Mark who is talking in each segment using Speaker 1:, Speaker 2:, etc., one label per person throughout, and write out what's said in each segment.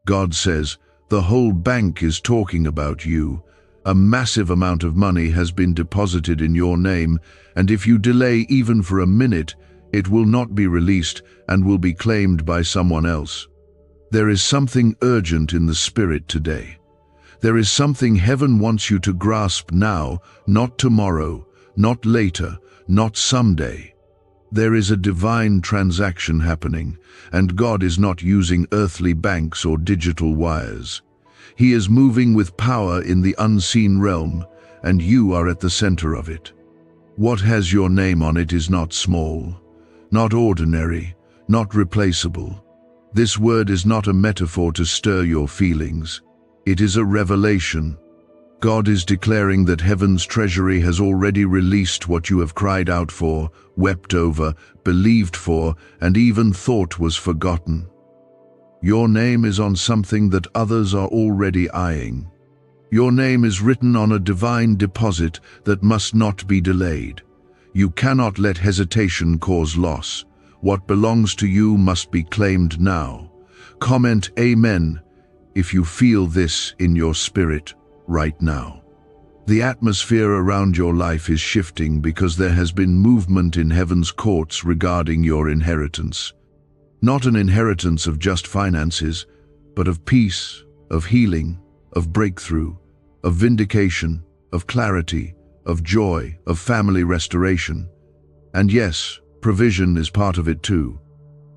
Speaker 1: God says, the whole bank is talking about you. A massive amount of money has been deposited in your name, and if you delay even for a minute, it will not be released and will be claimed by someone else. There is something urgent in the spirit today. There is something heaven wants you to grasp now, not tomorrow, not later, not someday. There is a divine transaction happening, and God is not using earthly banks or digital wires. He is moving with power in the unseen realm, and you are at the center of it. What has your name on it is not small, not ordinary, not replaceable. This word is not a metaphor to stir your feelings. It is a revelation. God is declaring that heaven's treasury has already released what you have cried out for, wept over, believed for, and even thought was forgotten. Your name is on something that others are already eyeing. Your name is written on a divine deposit that must not be delayed. You cannot let hesitation cause loss. What belongs to you must be claimed now. Comment Amen if you feel this in your spirit right now. The atmosphere around your life is shifting because there has been movement in heaven's courts regarding your inheritance. Not an inheritance of just finances, but of peace, of healing, of breakthrough, of vindication, of clarity, of joy, of family restoration. And yes, provision is part of it too.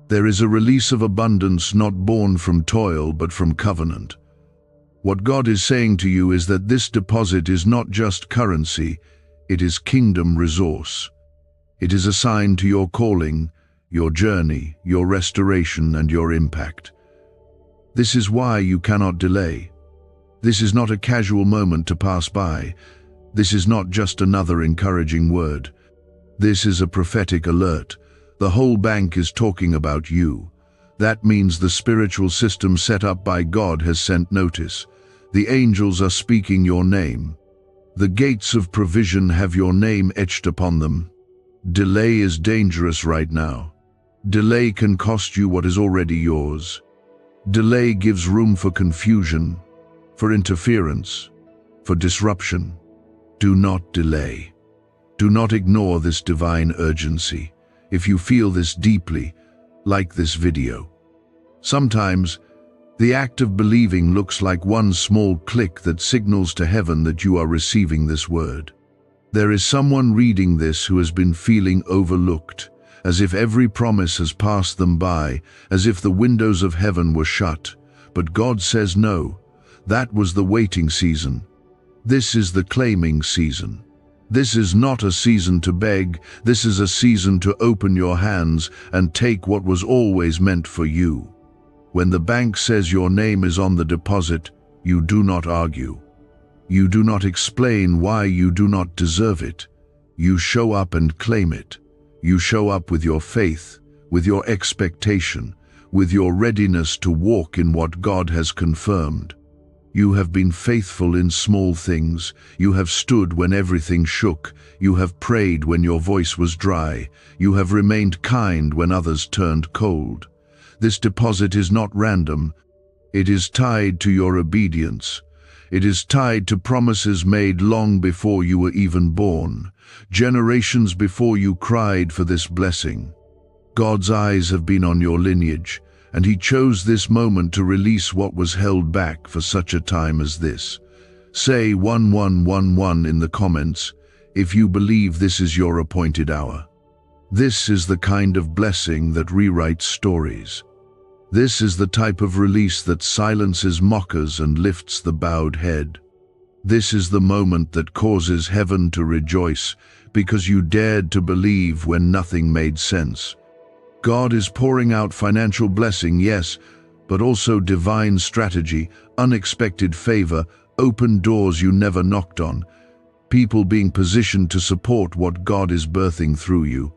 Speaker 1: There is a release of abundance not born from toil but from covenant. What God is saying to you is that this deposit is not just currency, it is kingdom resource. It is assigned to your calling, your journey, your restoration, and your impact. This is why you cannot delay. This is not a casual moment to pass by. This is not just another encouraging word. This is a prophetic alert. The whole bank is talking about you. That means the spiritual system set up by God has sent notice. The angels are speaking your name. The gates of provision have your name etched upon them. Delay is dangerous right now. Delay can cost you what is already yours. Delay gives room for confusion, for interference, for disruption. Do not delay. Do not ignore this divine urgency. If you feel this deeply, like this video. Sometimes, the act of believing looks like one small click that signals to heaven that you are receiving this word. There is someone reading this who has been feeling overlooked, as if every promise has passed them by, as if the windows of heaven were shut. But God says no, that was the waiting season. This is the claiming season. This is not a season to beg, this is a season to open your hands and take what was always meant for you. When the bank says your name is on the deposit, you do not argue. You do not explain why you do not deserve it. You show up and claim it. You show up with your faith, with your expectation, with your readiness to walk in what God has confirmed. You have been faithful in small things. You have stood when everything shook. You have prayed when your voice was dry. You have remained kind when others turned cold. This deposit is not random. It is tied to your obedience. It is tied to promises made long before you were even born, generations before you cried for this blessing. God's eyes have been on your lineage, and He chose this moment to release what was held back for such a time as this. Say 1111 in the comments if you believe this is your appointed hour. This is the kind of blessing that rewrites stories. This is the type of release that silences mockers and lifts the bowed head. This is the moment that causes heaven to rejoice because you dared to believe when nothing made sense. God is pouring out financial blessing, yes, but also divine strategy, unexpected favor, open doors you never knocked on, people being positioned to support what God is birthing through you.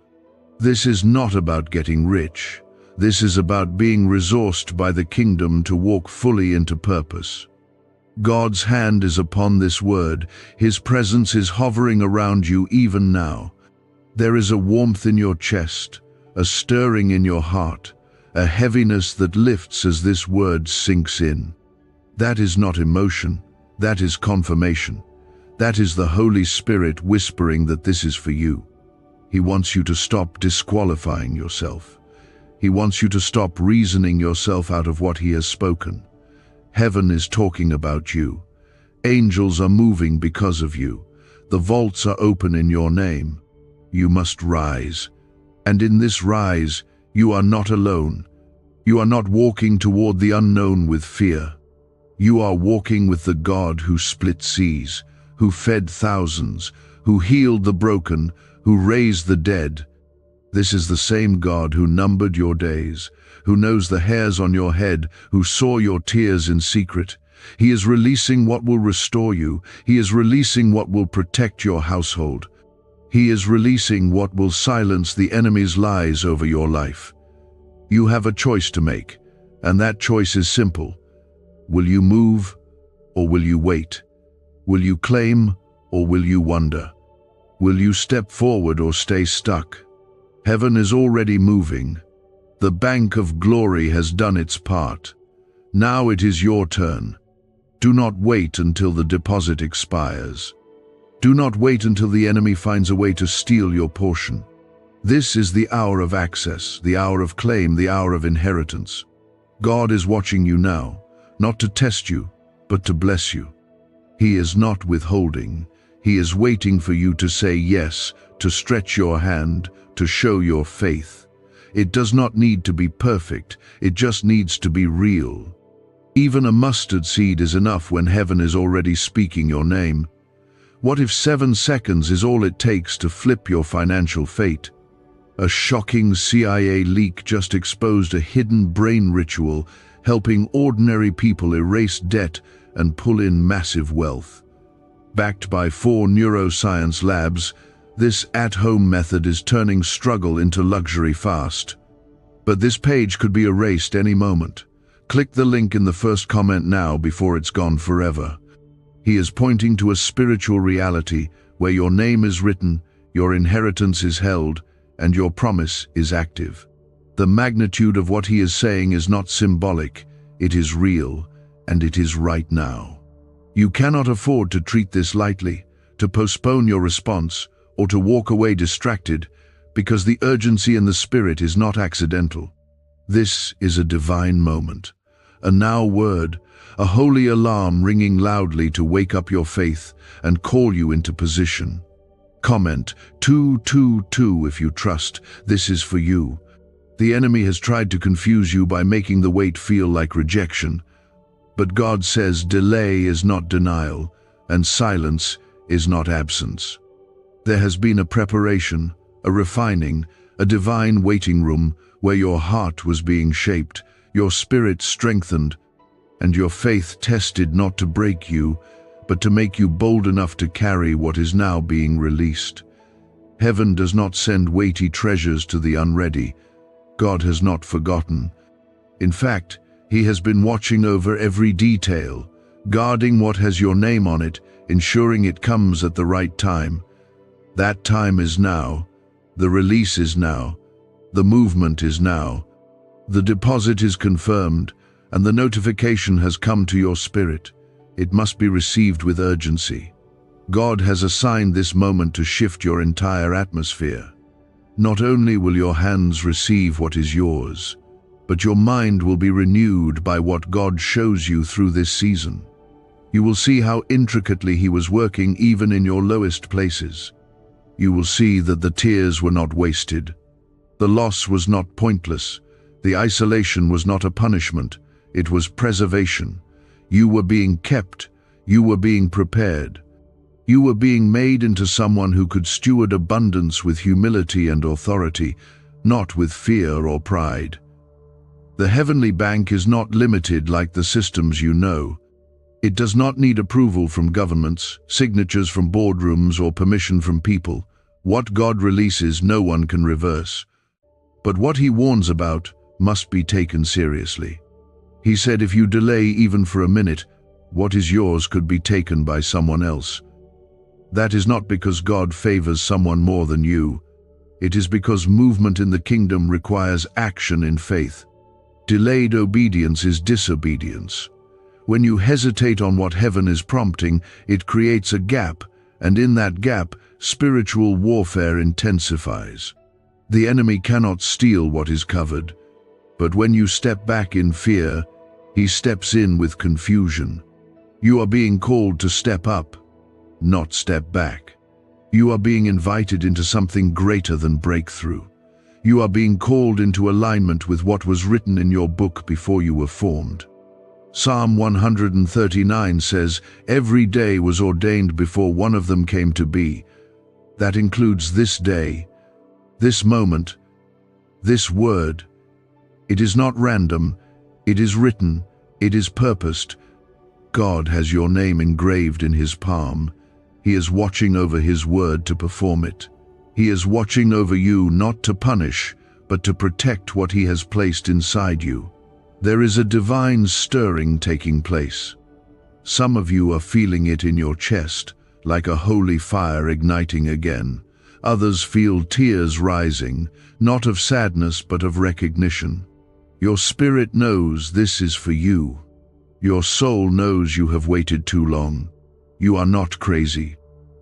Speaker 1: This is not about getting rich. This is about being resourced by the kingdom to walk fully into purpose. God's hand is upon this word. His presence is hovering around you even now. There is a warmth in your chest, a stirring in your heart, a heaviness that lifts as this word sinks in. That is not emotion, that is confirmation. That is the Holy Spirit whispering that this is for you. He wants you to stop disqualifying yourself. He wants you to stop reasoning yourself out of what He has spoken. Heaven is talking about you. Angels are moving because of you. The vaults are open in your name. You must rise. And in this rise, you are not alone. You are not walking toward the unknown with fear. You are walking with the God who split seas, who fed thousands, who healed the broken, who raised the dead. This is the same God who numbered your days, who knows the hairs on your head, who saw your tears in secret. He is releasing what will restore you. He is releasing what will protect your household. He is releasing what will silence the enemy's lies over your life. You have a choice to make, and that choice is simple. Will you move, or will you wait? Will you claim, or will you wonder? Will you step forward or stay stuck? Heaven is already moving. The bank of glory has done its part. Now it is your turn. Do not wait until the deposit expires. Do not wait until the enemy finds a way to steal your portion. This is the hour of access, the hour of claim, the hour of inheritance. God is watching you now, not to test you, but to bless you. He is not withholding. He is waiting for you to say yes, to stretch your hand, to show your faith. It does not need to be perfect, it just needs to be real. Even a mustard seed is enough when heaven is already speaking your name. What if 7 seconds is all it takes to flip your financial fate? A shocking CIA leak just exposed a hidden brain ritual helping ordinary people erase debt and pull in massive wealth. Backed by 4 neuroscience labs, this at-home method is turning struggle into luxury fast. But this page could be erased any moment. Click the link in the first comment now before it's gone forever. He is pointing to a spiritual reality where your name is written, your inheritance is held, and your promise is active. The magnitude of what he is saying is not symbolic, it is real, and it is right now. You cannot afford to treat this lightly, to postpone your response, or to walk away distracted, because the urgency in the spirit is not accidental. This is a divine moment, a now word, a holy alarm ringing loudly to wake up your faith and call you into position. Comment 222 if you trust, this is for you. The enemy has tried to confuse you by making the wait feel like rejection. But God says delay is not denial, and silence is not absence. There has been a preparation, a refining, a divine waiting room where your heart was being shaped, your spirit strengthened, and your faith tested not to break you, but to make you bold enough to carry what is now being released. Heaven does not send weighty treasures to the unready. God has not forgotten. In fact, He has been watching over every detail, guarding what has your name on it, ensuring it comes at the right time. That time is now. The release is now. The movement is now. The deposit is confirmed, and the notification has come to your spirit. It must be received with urgency. God has assigned this moment to shift your entire atmosphere. Not only will your hands receive what is yours, but your mind will be renewed by what God shows you through this season. You will see how intricately He was working even in your lowest places. You will see that the tears were not wasted. The loss was not pointless. The isolation was not a punishment. It was preservation. You were being kept. You were being prepared. You were being made into someone who could steward abundance with humility and authority, not with fear or pride. The heavenly bank is not limited like the systems you know. It does not need approval from governments, signatures from boardrooms, or permission from people. What God releases, no one can reverse. But what He warns about must be taken seriously. He said if you delay even for a minute, what is yours could be taken by someone else. That is not because God favors someone more than you. It is because movement in the kingdom requires action in faith. Delayed obedience is disobedience. When you hesitate on what heaven is prompting, it creates a gap, and in that gap, spiritual warfare intensifies. The enemy cannot steal what is covered, but when you step back in fear, he steps in with confusion. You are being called to step up, not step back. You are being invited into something greater than breakthrough. You are being called into alignment with what was written in your book before you were formed. Psalm 139 says, "Every day was ordained before one of them came to be." That includes this day, this moment, this word. It is not random, it is written, it is purposed. God has your name engraved in his palm. He is watching over his word to perform it. He is watching over you not to punish, but to protect what he has placed inside you. There is a divine stirring taking place. Some of you are feeling it in your chest, like a holy fire igniting again. Others feel tears rising, not of sadness but of recognition. Your spirit knows this is for you. Your soul knows you have waited too long. You are not crazy.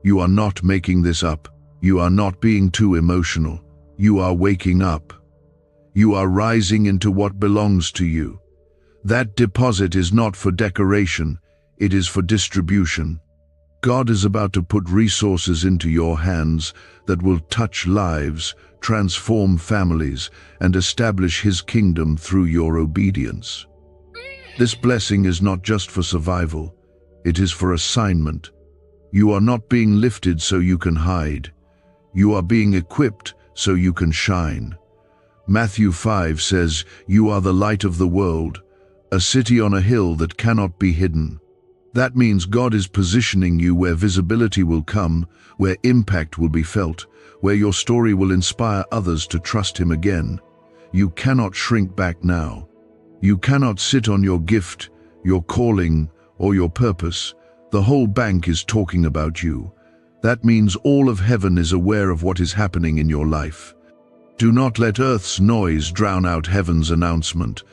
Speaker 1: You are not making this up. You are not being too emotional. You are waking up. You are rising into what belongs to you. That deposit is not for decoration, it is for distribution. God is about to put resources into your hands that will touch lives, transform families, and establish his kingdom through your obedience. This blessing is not just for survival, it is for assignment. You are not being lifted so you can hide. You are being equipped so you can shine. Matthew 5 says, "You are the light of the world, a city on a hill that cannot be hidden." That means God is positioning you where visibility will come, where impact will be felt, where your story will inspire others to trust him again. You cannot shrink back now. You cannot sit on your gift, your calling, or your purpose. The whole bank is talking about you. That means all of heaven is aware of what is happening in your life. Do not let earth's noise drown out heaven's announcement.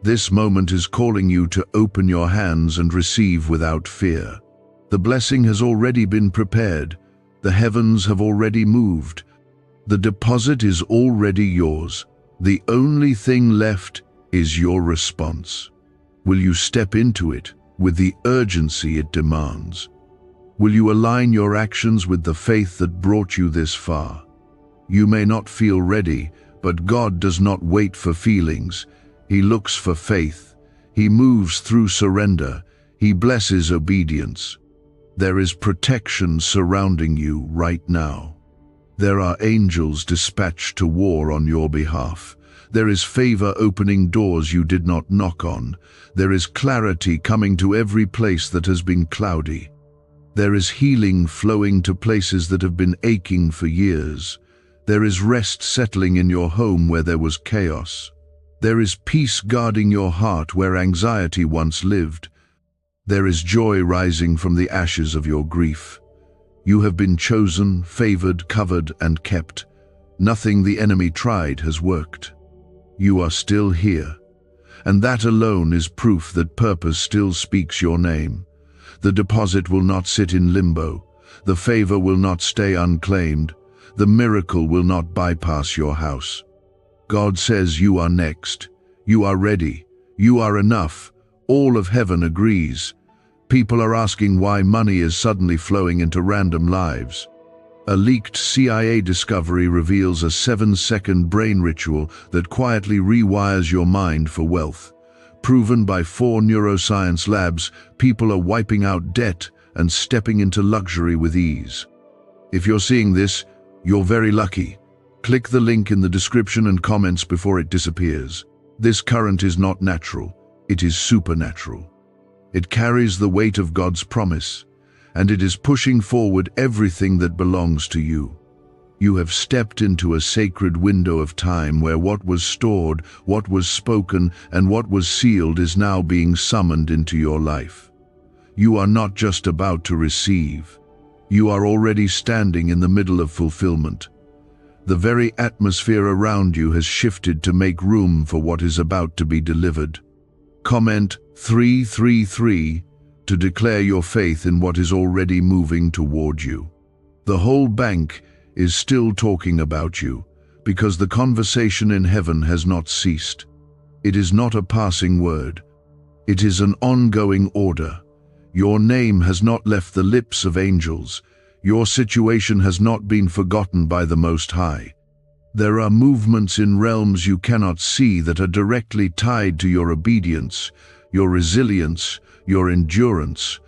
Speaker 1: This moment is calling you to open your hands and receive without fear. The blessing has already been prepared. The heavens have already moved. The deposit is already yours. The only thing left is your response. Will you step into it with the urgency it demands? Will you align your actions with the faith that brought you this far? You may not feel ready, but God does not wait for feelings. He looks for faith. He moves through surrender. He blesses obedience. There is protection surrounding you right now. There are angels dispatched to war on your behalf. There is favor opening doors you did not knock on. There is clarity coming to every place that has been cloudy. There is healing flowing to places that have been aching for years. There is rest settling in your home where there was chaos. There is peace guarding your heart where anxiety once lived. There is joy rising from the ashes of your grief. You have been chosen, favored, covered, and kept. Nothing the enemy tried has worked. You are still here, and that alone is proof that purpose still speaks your name. The deposit will not sit in limbo. The favor will not stay unclaimed. The miracle will not bypass your house. God says you are next. You are ready. You are enough. All of heaven agrees. People are asking why money is suddenly flowing into random lives. A leaked CIA discovery reveals a 7-second brain ritual that quietly rewires your mind for wealth. Proven by 4 neuroscience labs, people are wiping out debt and stepping into luxury with ease. If you're seeing this, you're very lucky. Click the link in the description and comments before it disappears. This current is not natural, it is supernatural. It carries the weight of God's promise, and it is pushing forward everything that belongs to you. You have stepped into a sacred window of time where what was stored, what was spoken, and what was sealed is now being summoned into your life. You are not just about to receive. You are already standing in the middle of fulfillment. The very atmosphere around you has shifted to make room for what is about to be delivered. Comment 333 to declare your faith in what is already moving toward you. The whole bank is still talking about you, because the conversation in heaven has not ceased. It is not a passing word. It is an ongoing order. Your name has not left the lips of angels. Your situation has not been forgotten by the Most High. There are movements in realms you cannot see that are directly tied to your obedience, your resilience, your endurance.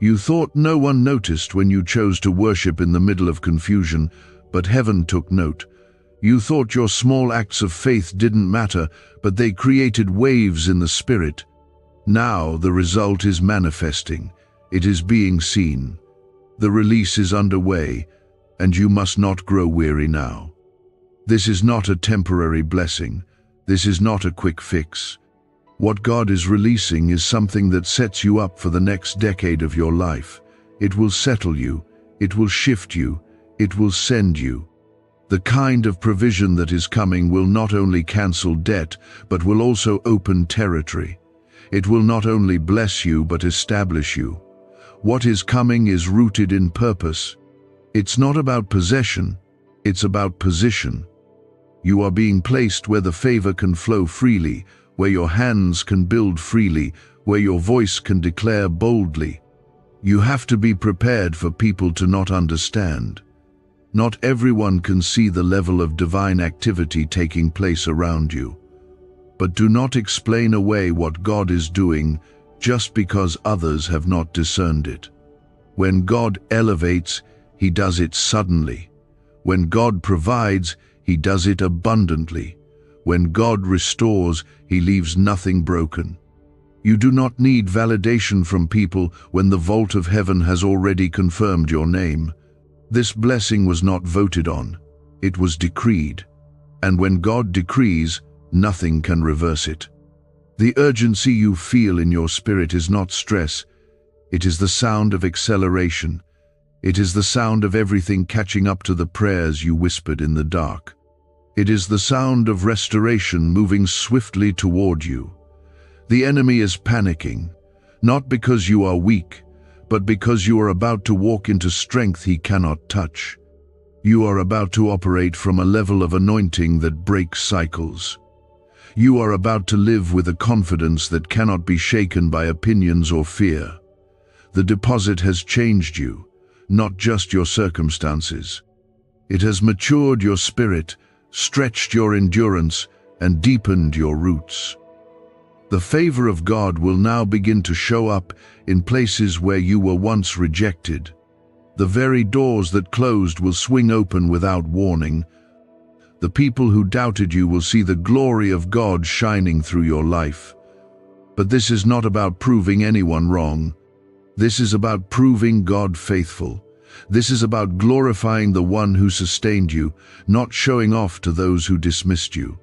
Speaker 1: You thought no one noticed when you chose to worship in the middle of confusion, but heaven took note. You thought your small acts of faith didn't matter, but they created waves in the spirit. Now the result is manifesting. It is being seen. The release is underway, and you must not grow weary now. This is not a temporary blessing. This is not a quick fix. What God is releasing is something that sets you up for the next decade of your life. It will settle you. It will shift you. It will send you. The kind of provision that is coming will not only cancel debt, but will also open territory. It will not only bless you, but establish you. What is coming is rooted in purpose. It's not about possession, it's about position. You are being placed where the favor can flow freely, where your hands can build freely, where your voice can declare boldly. You have to be prepared for people to not understand. Not everyone can see the level of divine activity taking place around you. But do not explain away what God is doing just because others have not discerned it. When God elevates, He does it suddenly. When God provides, He does it abundantly. When God restores, He leaves nothing broken. You do not need validation from people when the vault of heaven has already confirmed your name. This blessing was not voted on, it was decreed. And when God decrees, nothing can reverse it. The urgency you feel in your spirit is not stress, it is the sound of acceleration. It is the sound of everything catching up to the prayers you whispered in the dark. It is the sound of restoration moving swiftly toward you. The enemy is panicking, not because you are weak, but because you are about to walk into strength he cannot touch. You are about to operate from a level of anointing that breaks cycles. You are about to live with a confidence that cannot be shaken by opinions or fear. The deposit has changed you, not just your circumstances. It has matured your spirit, stretched your endurance, and deepened your roots. The favor of God will now begin to show up in places where you were once rejected. The very doors that closed will swing open without warning. The people who doubted you will see the glory of God shining through your life. But this is not about proving anyone wrong. This is about proving God faithful. This is about glorifying the one who sustained you, not showing off to those who dismissed you.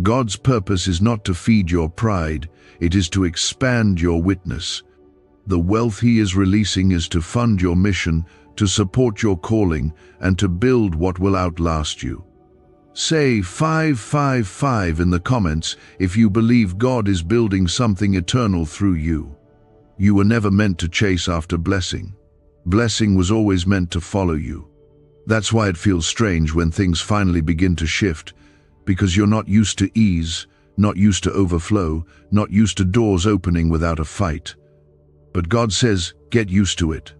Speaker 1: God's purpose is not to feed your pride, it is to expand your witness. The wealth He is releasing is to fund your mission, to support your calling, and to build what will outlast you. Say 555 in the comments if you believe God is building something eternal through you. You were never meant to chase after blessing. Blessing was always meant to follow you. That's why it feels strange when things finally begin to shift, because you're not used to ease, not used to overflow, not used to doors opening without a fight. But God says, get used to it.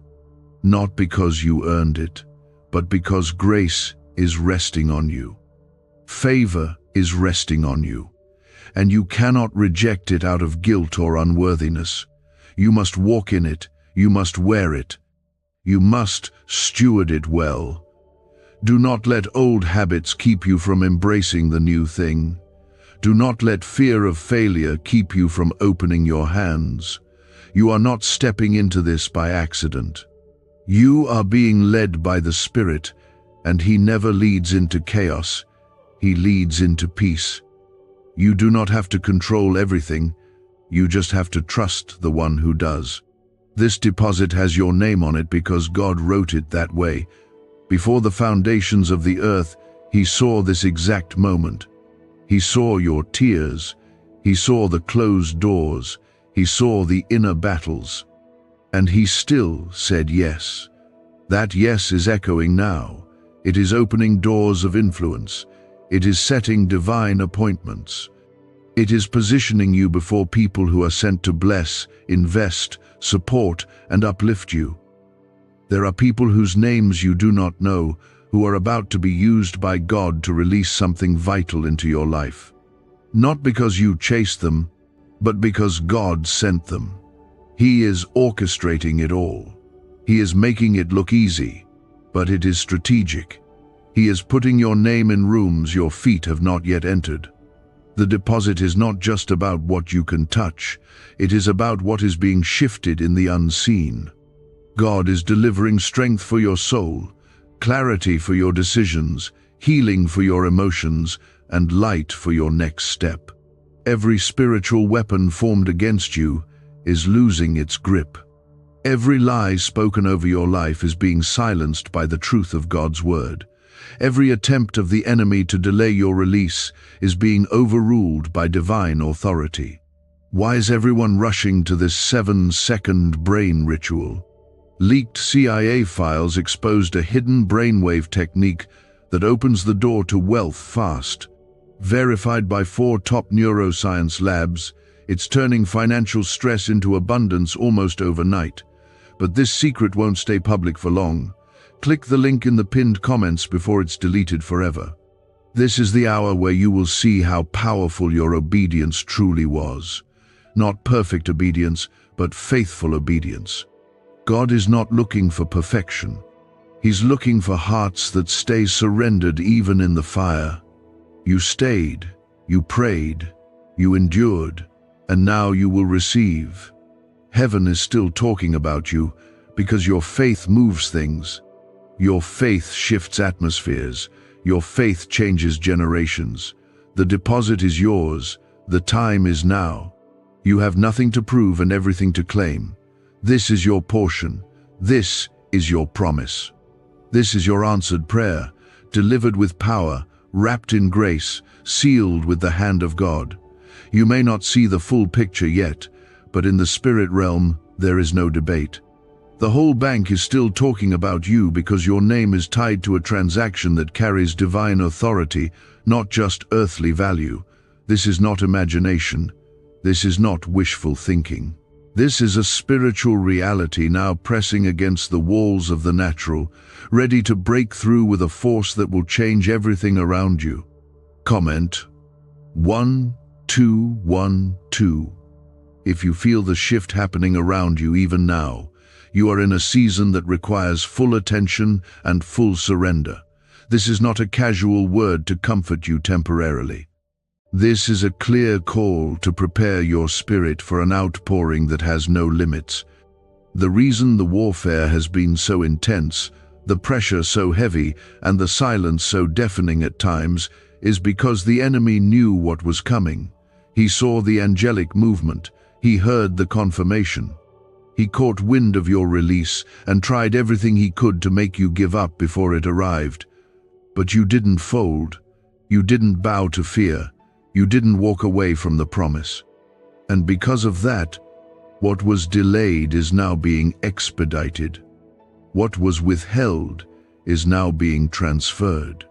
Speaker 1: Not because you earned it, but because grace is resting on you. Favor is resting on you, and you cannot reject it out of guilt or unworthiness. You must walk in it, you must wear it, you must steward it well. Do not let old habits keep you from embracing the new thing. Do not let fear of failure keep you from opening your hands. You are not stepping into this by accident. You are being led by the Spirit, and He never leads into chaos. He leads into peace. You do not have to control everything. You just have to trust the one who does. This deposit has your name on it because God wrote it that way. Before the foundations of the earth, He saw this exact moment. He saw your tears. He saw the closed doors. He saw the inner battles. And he still said yes. That yes is echoing now. It is opening doors of influence. It is setting divine appointments. It is positioning you before people who are sent to bless, invest, support, and uplift you. There are people whose names you do not know, who are about to be used by God to release something vital into your life. Not because you chased them, but because God sent them. He is orchestrating it all. He is making it look easy, but it is strategic. He is putting your name in rooms your feet have not yet entered. The deposit is not just about what you can touch. It is about what is being shifted in the unseen. God is delivering strength for your soul, clarity for your decisions, healing for your emotions, and light for your next step. Every spiritual weapon formed against you is losing its grip. Every lie spoken over your life is being silenced by the truth of God's word. Every attempt of the enemy to delay your release is being overruled by divine authority. Why is everyone rushing to this 7-second brain ritual? Leaked CIA files exposed a hidden brainwave technique that opens the door to wealth fast. Verified by 4 top neuroscience labs, it's turning financial stress into abundance almost overnight. But this secret won't stay public for long. Click the link in the pinned comments before it's deleted forever. This is the hour where you will see how powerful your obedience truly was. Not perfect obedience, but faithful obedience. God is not looking for perfection. He's looking for hearts that stay surrendered even in the fire. You stayed, you prayed, you endured, and now you will receive. Heaven is still talking about you because your faith moves things. Your faith shifts atmospheres. Your faith changes generations. The deposit is yours. The time is now. You have nothing to prove and everything to claim. This is your portion. This is your promise. This is your answered prayer, delivered with power, wrapped in grace, sealed with the hand of God. You may not see the full picture yet, but in the spirit realm, there is no debate. The whole bank is still talking about you because your name is tied to a transaction that carries divine authority, not just earthly value. This is not imagination. This is not wishful thinking. This is a spiritual reality now pressing against the walls of the natural, ready to break through with a force that will change everything around you. Comment 1212. If you feel the shift happening around you even now, you are in a season that requires full attention and full surrender. This is not a casual word to comfort you temporarily. This is a clear call to prepare your spirit for an outpouring that has no limits. The reason the warfare has been so intense, the pressure so heavy, and the silence so deafening at times is because the enemy knew what was coming. He saw the angelic movement. He heard the confirmation. He caught wind of your release and tried everything he could to make you give up before it arrived. But you didn't fold. You didn't bow to fear. You didn't walk away from the promise. And because of that, what was delayed is now being expedited. What was withheld is now being transferred.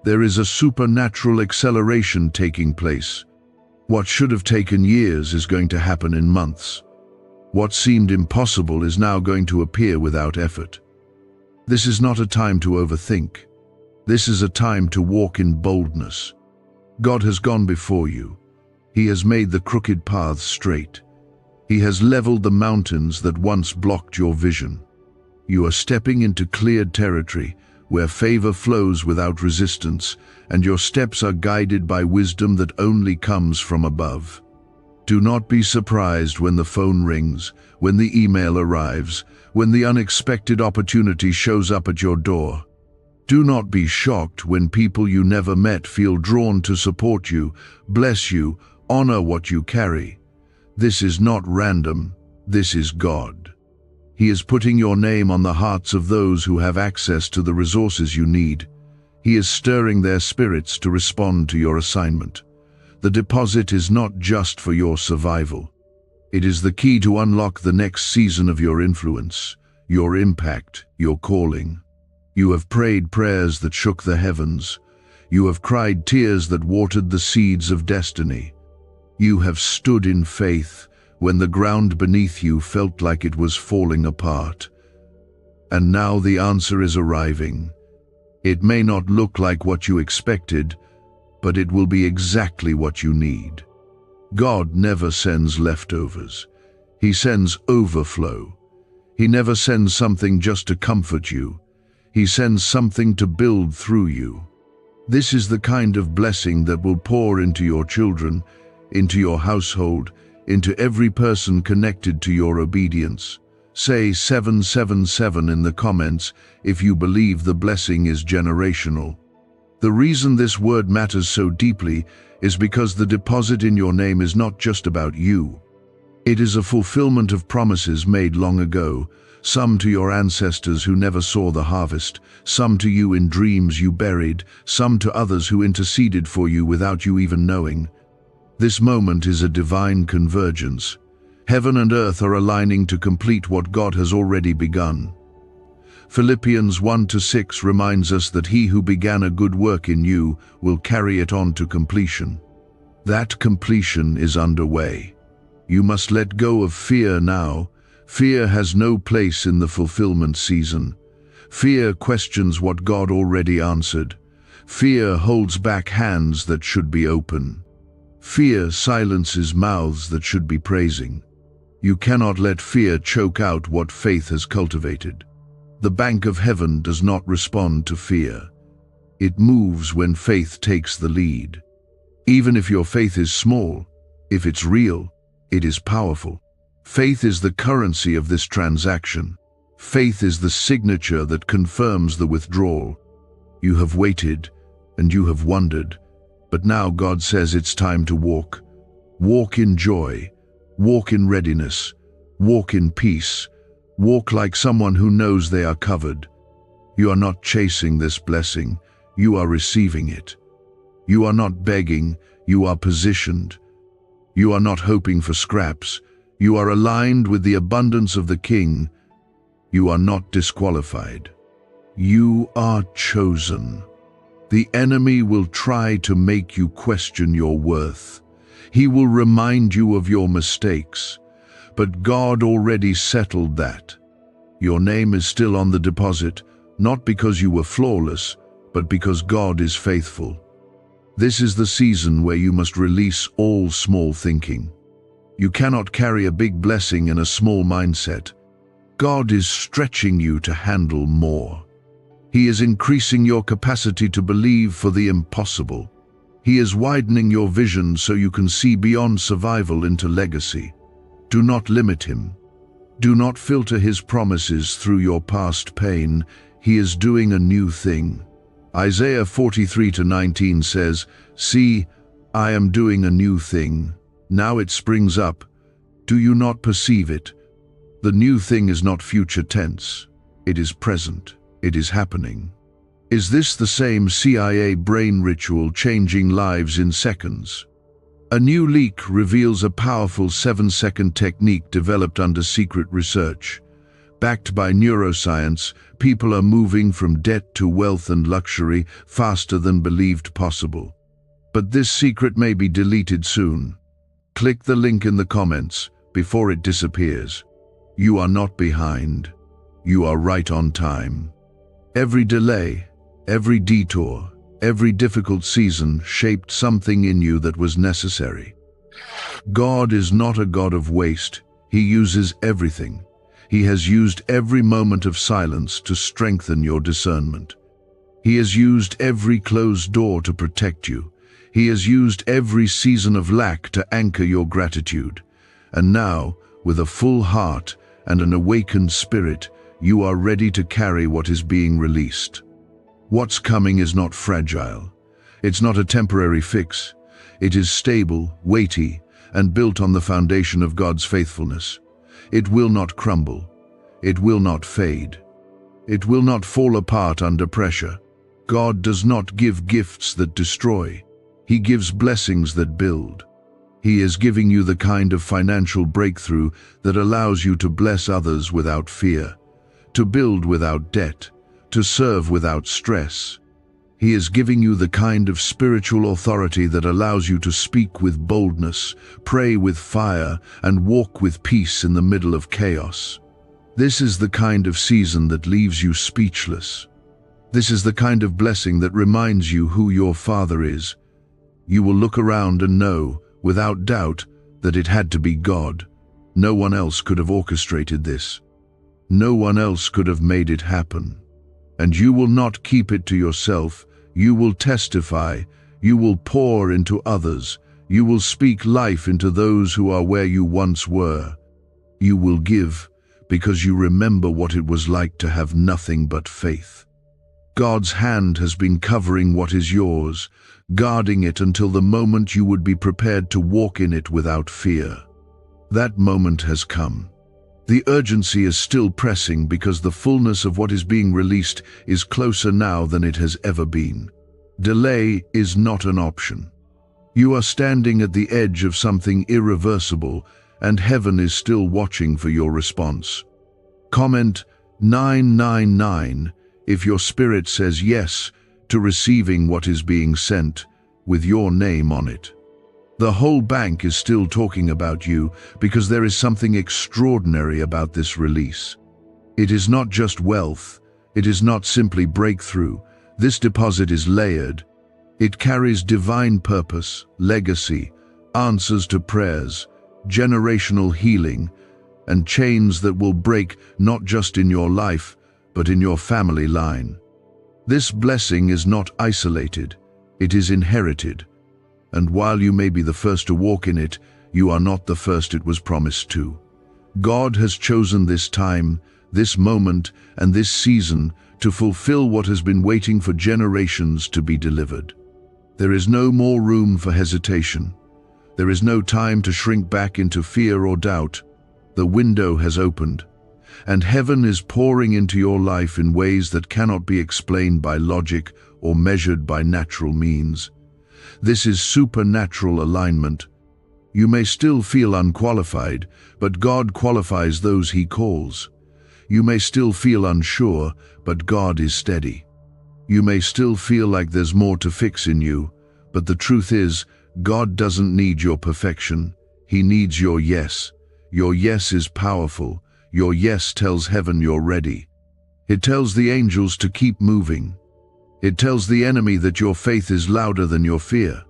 Speaker 1: There is a supernatural acceleration taking place. What should have taken years is going to happen in months. What seemed impossible is now going to appear without effort. This is not a time to overthink. This is a time to walk in boldness. God has gone before you. He has made the crooked paths straight. He has leveled the mountains that once blocked your vision. You are stepping into cleared territory where favor flows without resistance, and your steps are guided by wisdom that only comes from above. Do not be surprised when the phone rings, when the email arrives, when the unexpected opportunity shows up at your door. Do not be shocked when people you never met feel drawn to support you, bless you, honor what you carry. This is not random. This is God. He is putting your name on the hearts of those who have access to the resources you need. He is stirring their spirits to respond to your assignment. The deposit is not just for your survival. It is the key to unlock the next season of your influence, your impact, your calling. You have prayed prayers that shook the heavens. You have cried tears that watered the seeds of destiny. You have stood in faith when the ground beneath you felt like it was falling apart. And now the answer is arriving. It may not look like what you expected, but it will be exactly what you need. God never sends leftovers. He sends overflow. He never sends something just to comfort you. He sends something to build through you. This is the kind of blessing that will pour into your children, into your household, into every person connected to your obedience. Say 777 in the comments if you believe the blessing is generational. The reason this word matters so deeply is because the deposit in your name is not just about you. It is a fulfillment of promises made long ago, some to your ancestors who never saw the harvest, some to you in dreams you buried, some to others who interceded for you without you even knowing. This moment is a divine convergence. Heaven and earth are aligning to complete what God has already begun. Philippians 1-6 reminds us that he who began a good work in you will carry it on to completion. That completion is underway. You must let go of fear now. Fear has no place in the fulfillment season. Fear questions what God already answered. Fear holds back hands that should be open. Fear silences mouths that should be praising. You cannot let fear choke out what faith has cultivated. The bank of heaven does not respond to fear. It moves when faith takes the lead. Even if your faith is small, if it's real, it is powerful. Faith is the currency of this transaction. Faith is the signature that confirms the withdrawal. You have waited and you have wondered, but now God says it's time to walk. Walk in joy. Walk in readiness. Walk in peace. Walk like someone who knows they are covered. You are not chasing this blessing, you are receiving it. You are not begging, you are positioned. You are not hoping for scraps, you are aligned with the abundance of the King. You are not disqualified. You are chosen. The enemy will try to make you question your worth. He will remind you of your mistakes. But God already settled that. Your name is still on the deposit, not because you were flawless, but because God is faithful. This is the season where you must release all small thinking. You cannot carry a big blessing in a small mindset. God is stretching you to handle more. He is increasing your capacity to believe for the impossible. He is widening your vision so you can see beyond survival into legacy. Do not limit him. Do not filter his promises through your past pain. He is doing a new thing. Isaiah 43:19 says, "See, I am doing a new thing. Now it springs up. Do you not perceive it?" The new thing is not future tense. It is present. It is happening. Is this the same CIA brain ritual changing lives in seconds? A new leak reveals a powerful 7-second technique developed under secret research. Backed by neuroscience, people are moving from debt to wealth and luxury faster than believed possible. But this secret may be deleted soon. Click the link in the comments before it disappears. You are not behind. You are right on time. Every delay, every detour, every difficult season shaped something in you that was necessary. God is not a God of waste. He uses everything. He has used every moment of silence to strengthen your discernment. He has used every closed door to protect you. He has used every season of lack to anchor your gratitude. And now, with a full heart and an awakened spirit, you are ready to carry what is being released. What's coming is not fragile. It's not a temporary fix. It is stable, weighty, and built on the foundation of God's faithfulness. It will not crumble. It will not fade. It will not fall apart under pressure. God does not give gifts that destroy. He gives blessings that build. He is giving you the kind of financial breakthrough that allows you to bless others without fear, to build without debt, to serve without stress. He is giving you the kind of spiritual authority that allows you to speak with boldness, pray with fire, and walk with peace in the middle of chaos. This is the kind of season that leaves you speechless. This is the kind of blessing that reminds you who your Father is. You will look around and know, without doubt, that it had to be God. No one else could have orchestrated this. No one else could have made it happen. And you will not keep it to yourself. You will testify. You will pour into others. You will speak life into those who are where you once were. You will give because you remember what it was like to have nothing but faith. God's hand has been covering what is yours, guarding it until the moment you would be prepared to walk in it without fear. That moment has come. The urgency is still pressing because the fullness of what is being released is closer now than it has ever been. Delay is not an option. You are standing at the edge of something irreversible, and heaven is still watching for your response. Comment 999 if your spirit says yes to receiving what is being sent with your name on it. The whole bank is still talking about you because there is something extraordinary about this release. It is not just wealth. It is not simply breakthrough. This deposit is layered. It carries divine purpose, legacy, answers to prayers, generational healing, and chains that will break not just in your life, but in your family line. This blessing is not isolated. It is inherited. And while you may be the first to walk in it, you are not the first it was promised to. God has chosen this time, this moment, and this season to fulfill what has been waiting for generations to be delivered. There is no more room for hesitation. There is no time to shrink back into fear or doubt. The window has opened, and heaven is pouring into your life in ways that cannot be explained by logic or measured by natural means. This is supernatural alignment. You may still feel unqualified, but God qualifies those He calls. You may still feel unsure, but God is steady. You may still feel like there's more to fix in you, but the truth is, God doesn't need your perfection. He needs your yes. Your yes is powerful. Your yes tells heaven you're ready. It tells the angels to keep moving. It tells the enemy that your faith is louder than your fear.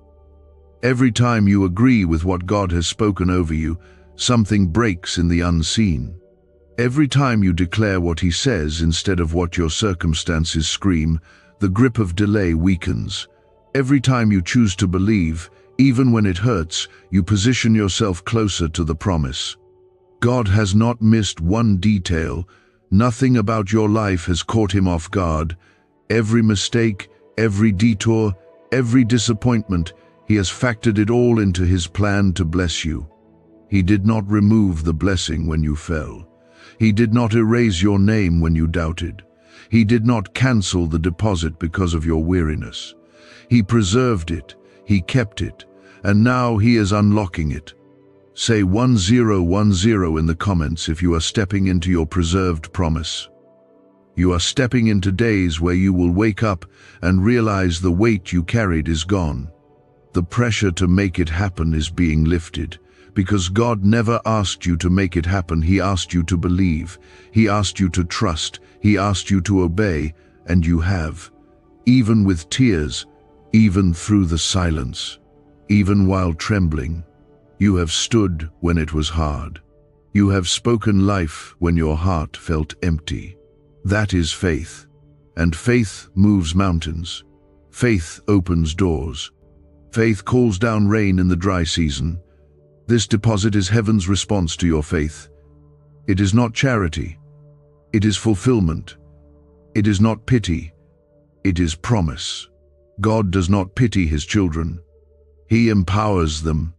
Speaker 1: Every time you agree with what God has spoken over you, something breaks in the unseen. Every time you declare what He says instead of what your circumstances scream, the grip of delay weakens. Every time you choose to believe, even when it hurts, you position yourself closer to the promise. God has not missed one detail. Nothing about your life has caught Him off guard. Every mistake, every detour, every disappointment, He has factored it all into His plan to bless you. He did not remove the blessing when you fell. He did not erase your name when you doubted. He did not cancel the deposit because of your weariness. He preserved it, He kept it, and now He is unlocking it. Say 1010 in the comments if you are stepping into your preserved promise. You are stepping into days where you will wake up and realize the weight you carried is gone. The pressure to make it happen is being lifted, because God never asked you to make it happen. He asked you to believe. He asked you to trust. He asked you to obey, and you have. Even with tears, even through the silence, even while trembling, you have stood when it was hard. You have spoken life when your heart felt empty. That is faith. And faith moves mountains. Faith opens doors. Faith calls down rain in the dry season. This deposit is heaven's response to your faith. It is not charity. It is fulfillment. It is not pity. It is promise. God does not pity His children. He empowers them.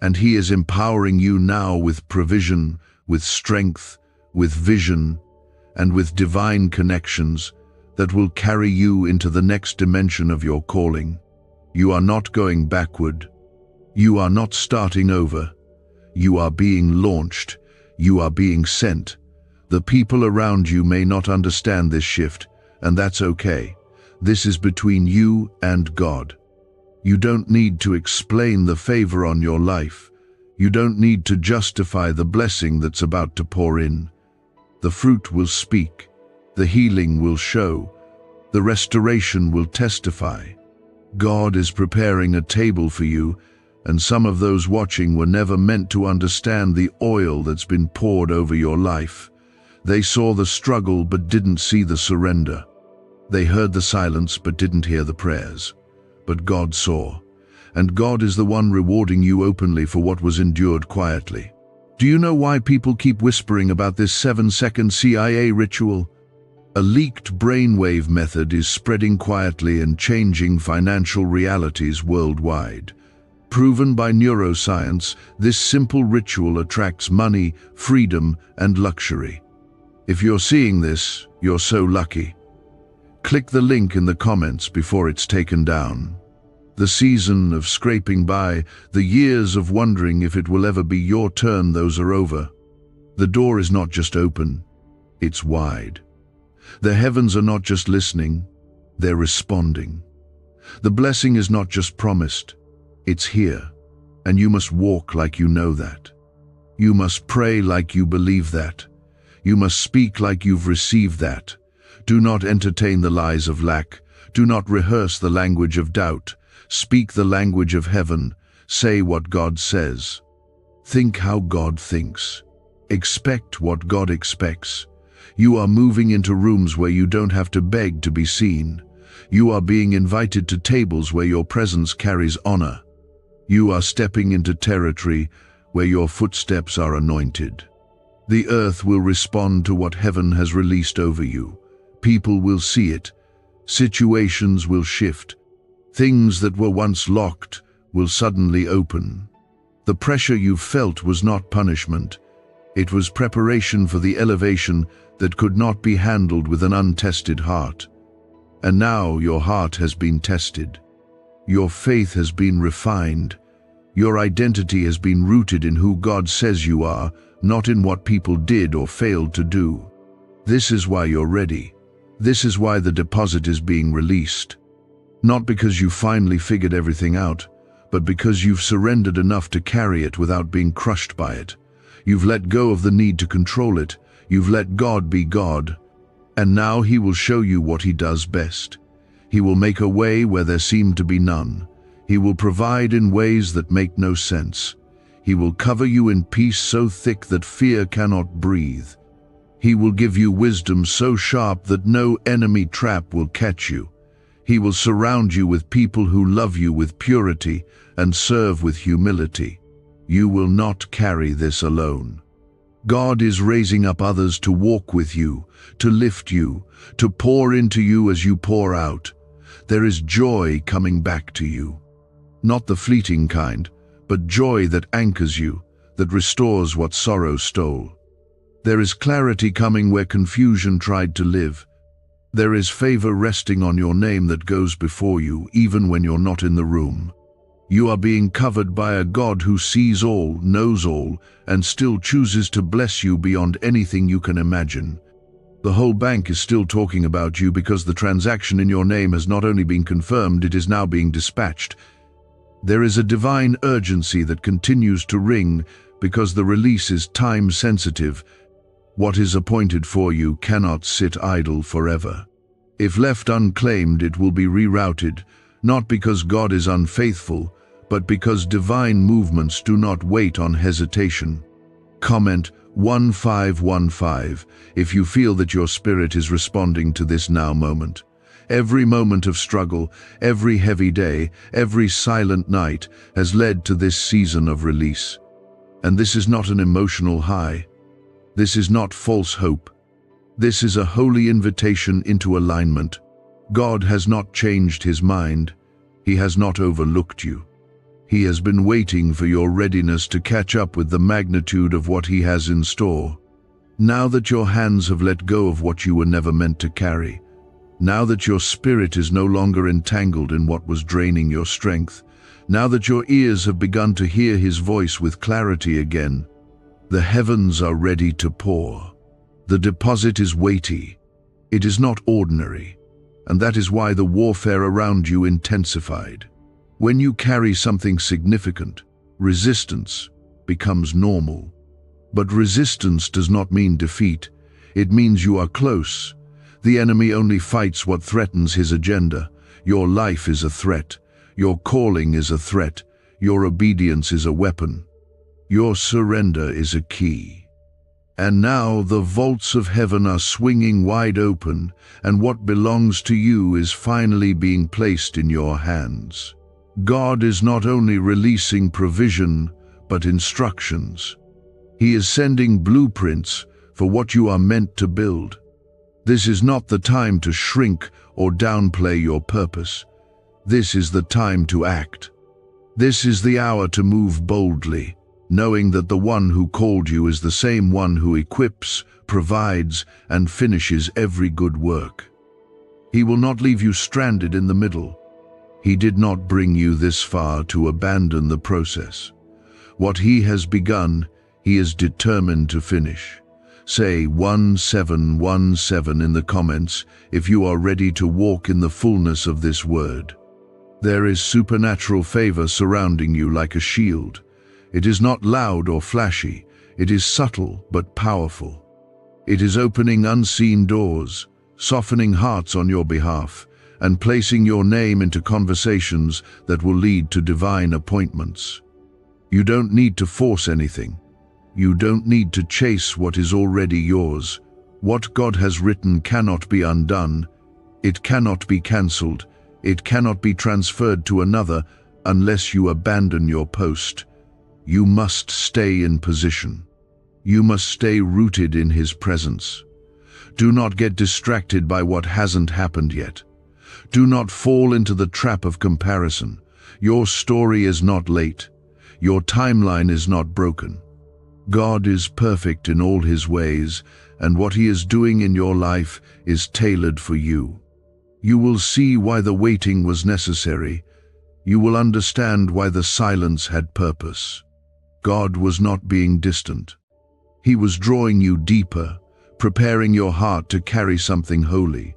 Speaker 1: And He is empowering you now with provision, with strength, with vision, and with divine connections. that will carry you into the next dimension of your calling. You are not going backward. You are not starting over. You are being launched. You are being sent. The people around you may not understand this shift, and that's okay. This is between you and God. You don't need to explain the favor on your life. You don't need to justify the blessing that's about to pour in. The fruit will speak. The healing will show. The restoration will testify. God is preparing a table for you, and some of those watching were never meant to understand the oil that's been poured over your life. They saw the struggle but didn't see the surrender. They heard the silence but didn't hear the prayers. But God saw, and God is the one rewarding you openly for what was endured quietly. Do you know why people keep whispering about this 7-second CIA ritual? A leaked brainwave method is spreading quietly and changing financial realities worldwide. Proven by neuroscience, this simple ritual attracts money, freedom, and luxury. If you're seeing this, you're so lucky. Click the link in the comments before it's taken down. The season of scraping by, the years of wondering if it will ever be your turn, those are over. The door is not just open, it's wide. The heavens are not just listening, they're responding. The blessing is not just promised, it's here, and you must walk like you know that. You must pray like you believe that. You must speak like you've received that. Do not entertain the lies of lack. Do not rehearse the language of doubt. Speak the language of heaven. Say what God says. Think how God thinks. Expect what God expects. You are moving into rooms where you don't have to beg to be seen. You are being invited to tables where your presence carries honor. You are stepping into territory where your footsteps are anointed. The earth will respond to what heaven has released over you. People will see it. Situations will shift. Things that were once locked will suddenly open. The pressure you felt was not punishment. It was preparation for the elevation that could not be handled with an untested heart. And now your heart has been tested. Your faith has been refined. Your identity has been rooted in who God says you are, not in what people did or failed to do. This is why you're ready. This is why the deposit is being released. Not because you finally figured everything out, but because you've surrendered enough to carry it without being crushed by it. You've let go of the need to control it. You've let God be God. And now He will show you what He does best. He will make a way where there seemed to be none. He will provide in ways that make no sense. He will cover you in peace so thick that fear cannot breathe. He will give you wisdom so sharp that no enemy trap will catch you. He will surround you with people who love you with purity and serve with humility. You will not carry this alone. God is raising up others to walk with you, to lift you, to pour into you as you pour out. There is joy coming back to you. Not the fleeting kind, but joy that anchors you, that restores what sorrow stole. There is clarity coming where confusion tried to live. There is favor resting on your name that goes before you, even when you're not in the room. You are being covered by a God who sees all, knows all, and still chooses to bless you beyond anything you can imagine. The whole bank is still talking about you because the transaction in your name has not only been confirmed, it is now being dispatched. There is a divine urgency that continues to ring because the release is time-sensitive. What is appointed for you cannot sit idle forever. If left unclaimed, it will be rerouted, not because God is unfaithful, but because divine movements do not wait on hesitation. Comment 1515 if you feel that your spirit is responding to this now moment. Every moment of struggle, every heavy day, every silent night has led to this season of release. And this is not an emotional high. This is not false hope. This is a holy invitation into alignment. God has not changed His mind. He has not overlooked you. He has been waiting for your readiness to catch up with the magnitude of what He has in store. Now that your hands have let go of what you were never meant to carry, Now that your spirit is no longer entangled in what was draining your strength, now that your ears have begun to hear his voice with clarity again, the heavens are ready to pour. The deposit is weighty. It is not ordinary, and that is why the warfare around you intensified. When you carry something significant, resistance becomes normal. But resistance does not mean defeat. It means you are close. The enemy only fights what threatens his agenda. Your life is a threat. Your calling is a threat. Your obedience is a weapon. Your surrender is a key. And now the vaults of heaven are swinging wide open, and what belongs to you is finally being placed in your hands. God is not only releasing provision, but instructions. He is sending blueprints for what you are meant to build. This is not the time to shrink or downplay your purpose. This is the time to act. This is the hour to move boldly, knowing that the one who called you is the same one who equips, provides, and finishes every good work. He will not leave you stranded in the middle. He did not bring you this far to abandon the process. What he has begun, he is determined to finish. Say 1717 in the comments if you are ready to walk in the fullness of this word. There is supernatural favor surrounding you like a shield. It is not loud or flashy. It is subtle but powerful. It is opening unseen doors, softening hearts on your behalf, and placing your name into conversations that will lead to divine appointments. You don't need to force anything. You don't need to chase what is already yours. What God has written cannot be undone. It cannot be cancelled. It cannot be transferred to another unless you abandon your post. You must stay in position. You must stay rooted in his presence. Do not get distracted by what hasn't happened yet. Do not fall into the trap of comparison. Your story is not late. Your timeline is not broken. God is perfect in all his ways, and what he is doing in your life is tailored for you. You will see why the waiting was necessary. You will understand why the silence had purpose. God was not being distant. He was drawing you deeper, preparing your heart to carry something holy.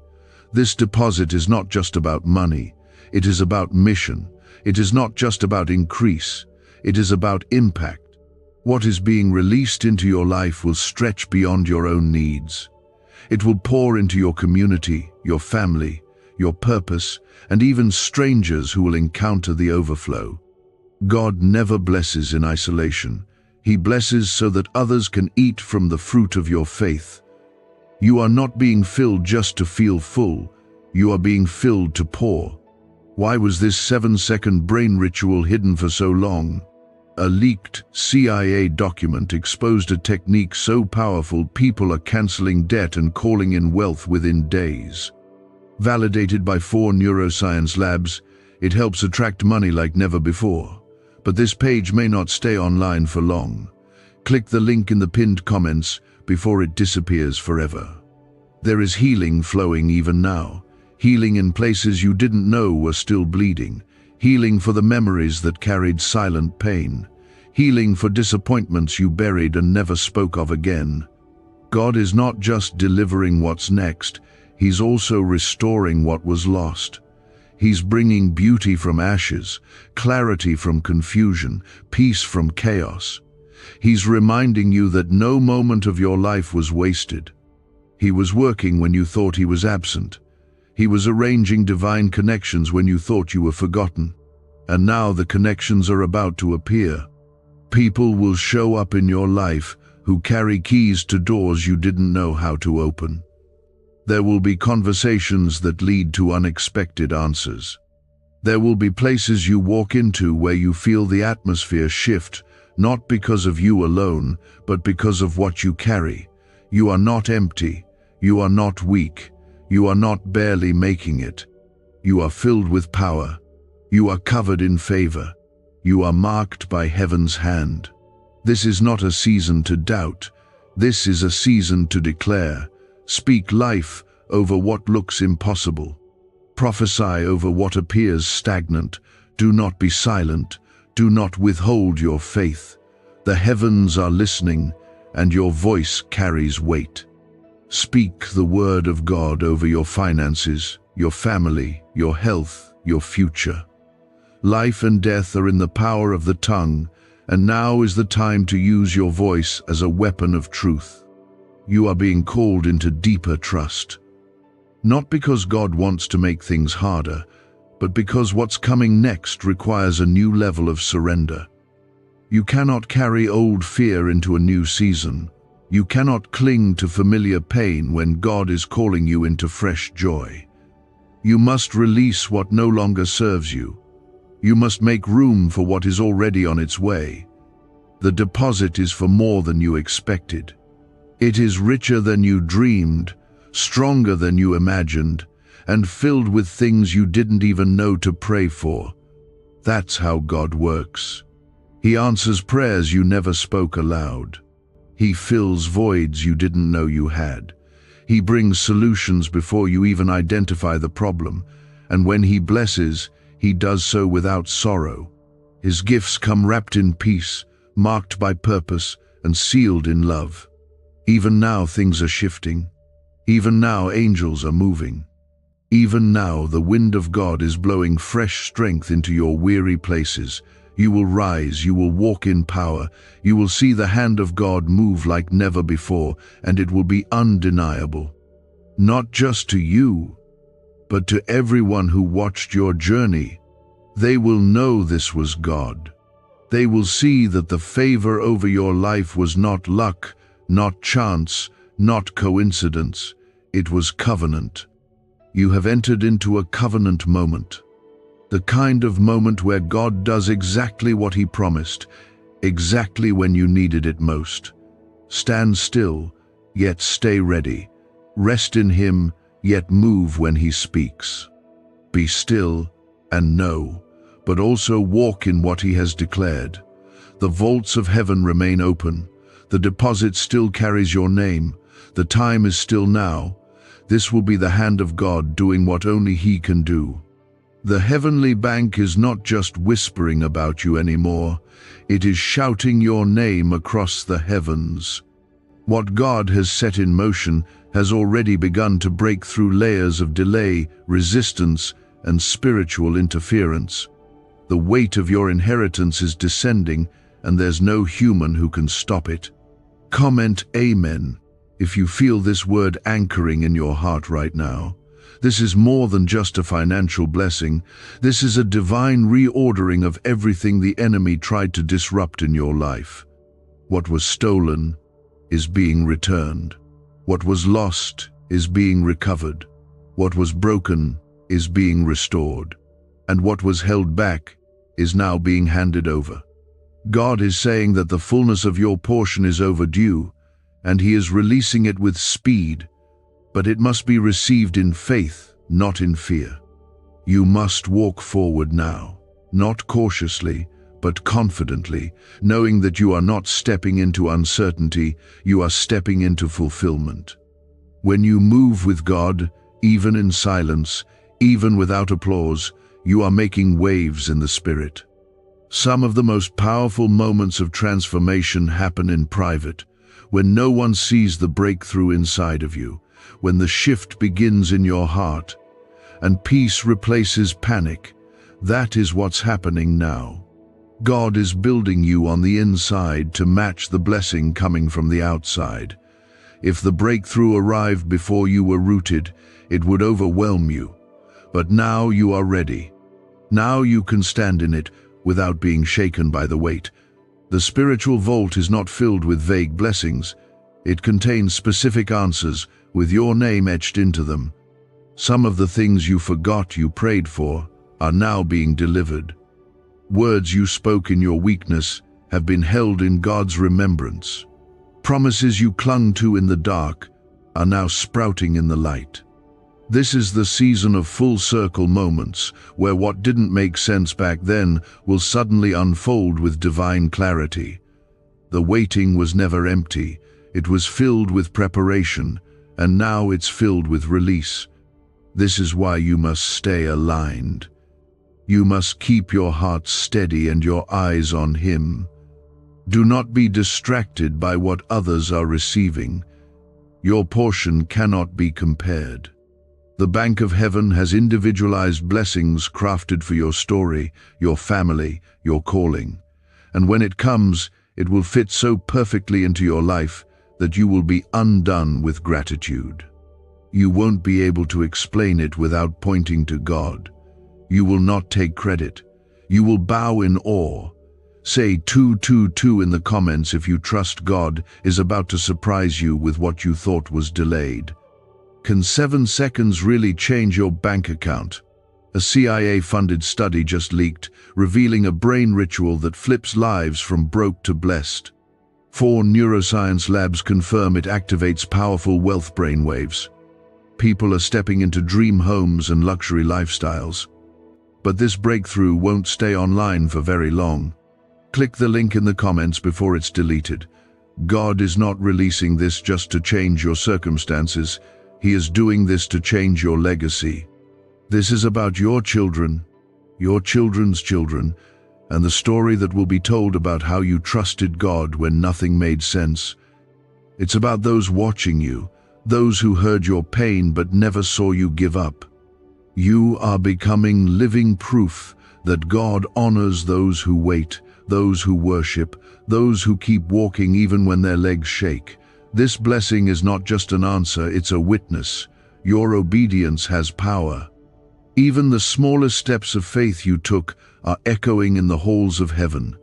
Speaker 1: This deposit is not just about money. It is about mission. It is not just about increase. It is about impact. What is being released into your life will stretch beyond your own needs. It will pour into your community, your family, your purpose, and even strangers who will encounter the overflow. God never blesses in isolation. He blesses so that others can eat from the fruit of your faith. You are not being filled just to feel full. You are being filled to pour. Why was this 7-second brain ritual hidden for so long? A leaked CIA document exposed a technique so powerful people are canceling debt and calling in wealth within days. Validated by 4 neuroscience labs, it helps attract money like never before. But this page may not stay online for long. Click the link in the pinned comments before it disappears forever. There is healing flowing even now. Healing in places you didn't know were still bleeding. Healing for the memories that carried silent pain. Healing for disappointments you buried and never spoke of again. God is not just delivering what's next, he's also restoring what was lost. He's bringing beauty from ashes, clarity from confusion, peace from chaos. He's reminding you that no moment of your life was wasted. He was working when you thought he was absent. He was arranging divine connections when you thought you were forgotten. And now the connections are about to appear. People will show up in your life who carry keys to doors you didn't know how to open. There will be conversations that lead to unexpected answers. There will be places you walk into where you feel the atmosphere shift, not because of you alone, but because of what you carry. You are not empty. You are not weak. You are not barely making it. You are filled with power. You are covered in favor. You are marked by heaven's hand. This is not a season to doubt. This is a season to declare. Speak life over what looks impossible. Prophesy over what appears stagnant. Do not be silent. Do not withhold your faith. The heavens are listening, and your voice carries weight. Speak the word of God over your finances, your family, your health, your future. Life and death are in the power of the tongue, and now is the time to use your voice as a weapon of truth. You are being called into deeper trust. Not because God wants to make things harder, but because what's coming next requires a new level of surrender. You cannot carry old fear into a new season. You cannot cling to familiar pain when God is calling you into fresh joy. You must release what no longer serves you. You must make room for what is already on its way. The deposit is for more than you expected. It is richer than you dreamed, stronger than you imagined, and filled with things you didn't even know to pray for. That's how God works. He answers prayers you never spoke aloud. He fills voids you didn't know you had. He brings solutions before you even identify the problem, and when He blesses, He does so without sorrow. His gifts come wrapped in peace, marked by purpose, and sealed in love. Even now things are shifting. Even now angels are moving. Even now the wind of God is blowing fresh strength into your weary places. You will rise, you will walk in power, you will see the hand of God move like never before, and it will be undeniable. Not just to you, but to everyone who watched your journey. They will know this was God. They will see that the favor over your life was not luck, not chance, not coincidence. It was covenant. You have entered into a covenant moment. The kind of moment where God does exactly what He promised, exactly when you needed it most. Stand still, yet stay ready. Rest in Him, yet move when He speaks. Be still and know, but also walk in what He has declared. The vaults of heaven remain open. The deposit still carries your name. The time is still now. This will be the hand of God doing what only He can do. The heavenly bank is not just whispering about you anymore. It is shouting your name across the heavens. What God has set in motion has already begun to break through layers of delay, resistance, and spiritual interference. The weight of your inheritance is descending, and there's no human who can stop it. Comment Amen if you feel this word anchoring in your heart right now. This is more than just a financial blessing. This is a divine reordering of everything the enemy tried to disrupt in your life. What was stolen is being returned. What was lost is being recovered. What was broken is being restored. And what was held back is now being handed over. God is saying that the fullness of your portion is overdue, and He is releasing it with speed, but it must be received in faith, not in fear. You must walk forward now, not cautiously, but confidently, knowing that you are not stepping into uncertainty, you are stepping into fulfillment. When you move with God, even in silence, even without applause, you are making waves in the Spirit. Some of the most powerful moments of transformation happen in private, when no one sees the breakthrough inside of you, when the shift begins in your heart, and peace replaces panic. That is what's happening now. God is building you on the inside to match the blessing coming from the outside. If the breakthrough arrived before you were rooted, it would overwhelm you. But now you are ready. Now you can stand in it without being shaken by the weight. The spiritual vault is not filled with vague blessings. It contains specific answers with your name etched into them. Some of the things you forgot you prayed for are now being delivered. Words you spoke in your weakness have been held in God's remembrance. Promises you clung to in the dark are now sprouting in the light. This is the season of full circle moments, where what didn't make sense back then will suddenly unfold with divine clarity. The waiting was never empty. It was filled with preparation, and now it's filled with release. This is why you must stay aligned. You must keep your heart steady and your eyes on Him. Do not be distracted by what others are receiving. Your portion cannot be compared. The bank of heaven has individualized blessings crafted for your story, your family, your calling. And when it comes, it will fit so perfectly into your life that you will be undone with gratitude. You won't be able to explain it without pointing to God. You will not take credit. You will bow in awe. Say 222 in the comments if you trust God is about to surprise you with what you thought was delayed. Can 7 seconds really change your bank account? A CIA-funded study just leaked, revealing a brain ritual that flips lives from broke to blessed. 4 neuroscience labs confirm it activates powerful wealth brainwaves. People are stepping into dream homes and luxury lifestyles. But this breakthrough won't stay online for very long. Click the link in the comments before it's deleted. God is not releasing this just to change your circumstances. He is doing this to change your legacy. This is about your children, your children's children, and the story that will be told about how you trusted God when nothing made sense. It's about those watching you, those who heard your pain but never saw you give up. You are becoming living proof that God honors those who wait, those who worship, those who keep walking even when their legs shake. This blessing is not just an answer, it's a witness. Your obedience has power. Even the smallest steps of faith you took are echoing in the halls of heaven.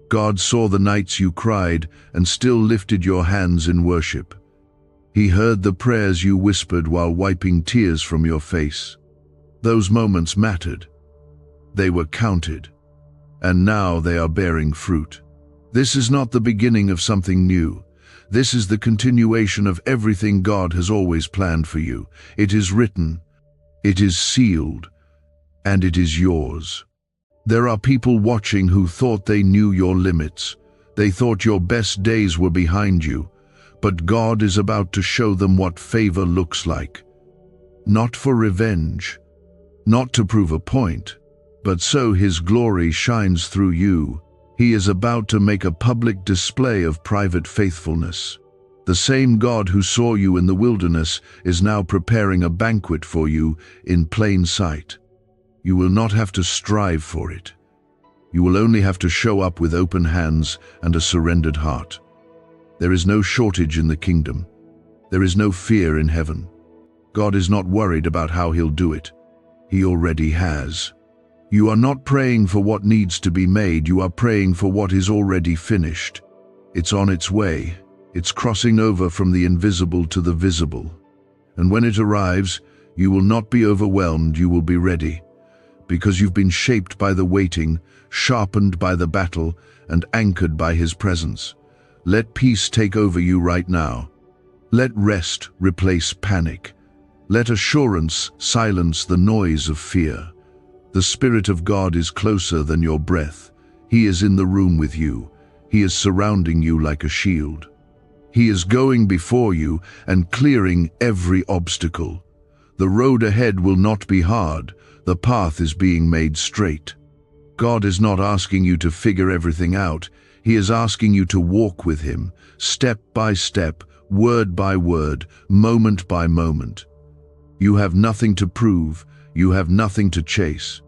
Speaker 1: God saw the nights you cried and still lifted your hands in worship. He heard the prayers you whispered while wiping tears from your face. Those moments mattered. They were counted. And now they are bearing fruit. This is not the beginning of something new. This is the continuation of everything God has always planned for you. It is written, it is sealed, and it is yours. There are people watching who thought they knew your limits. They thought your best days were behind you, but God is about to show them what favor looks like. Not for revenge, not to prove a point, but so His glory shines through you. He is about to make a public display of private faithfulness. The same God who saw you in the wilderness is now preparing a banquet for you in plain sight. You will not have to strive for it. You will only have to show up with open hands and a surrendered heart. There is no shortage in the kingdom. There is no fear in heaven. God is not worried about how He'll do it. He already has. You are not praying for what needs to be made, you are praying for what is already finished. It's on its way. It's crossing over from the invisible to the visible. And when it arrives, you will not be overwhelmed, you will be ready. Because you've been shaped by the waiting, sharpened by the battle, and anchored by His presence. Let peace take over you right now. Let rest replace panic. Let assurance silence the noise of fear. The Spirit of God is closer than your breath. He is in the room with you. He is surrounding you like a shield. He is going before you and clearing every obstacle. The road ahead will not be hard. The path is being made straight. God is not asking you to figure everything out. He is asking you to walk with Him, step by step, word by word, moment by moment. You have nothing to prove. You have nothing to chase.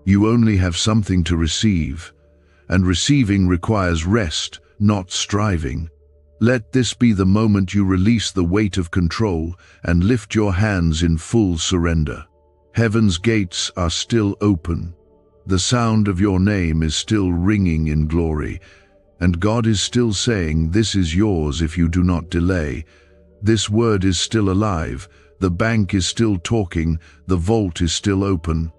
Speaker 1: You only have something to receive. And receiving requires rest, not striving. Let this be the moment you release the weight of control and lift your hands in full surrender. Heaven's gates are still open. The sound of your name is still ringing in glory. And God is still saying, this is yours if you do not delay. This word is still alive. The bank is still talking. The vault is still open.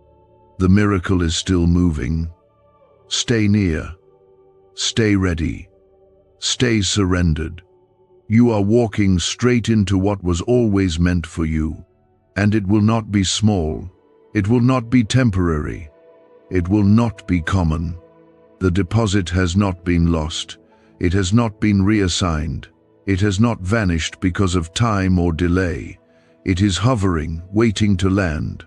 Speaker 1: The miracle is still moving. Stay near. Stay ready. Stay surrendered. You are walking straight into what was always meant for you. And it will not be small. It will not be temporary. It will not be common. The deposit has not been lost. It has not been reassigned. It has not vanished because of time or delay. It is hovering, waiting to land.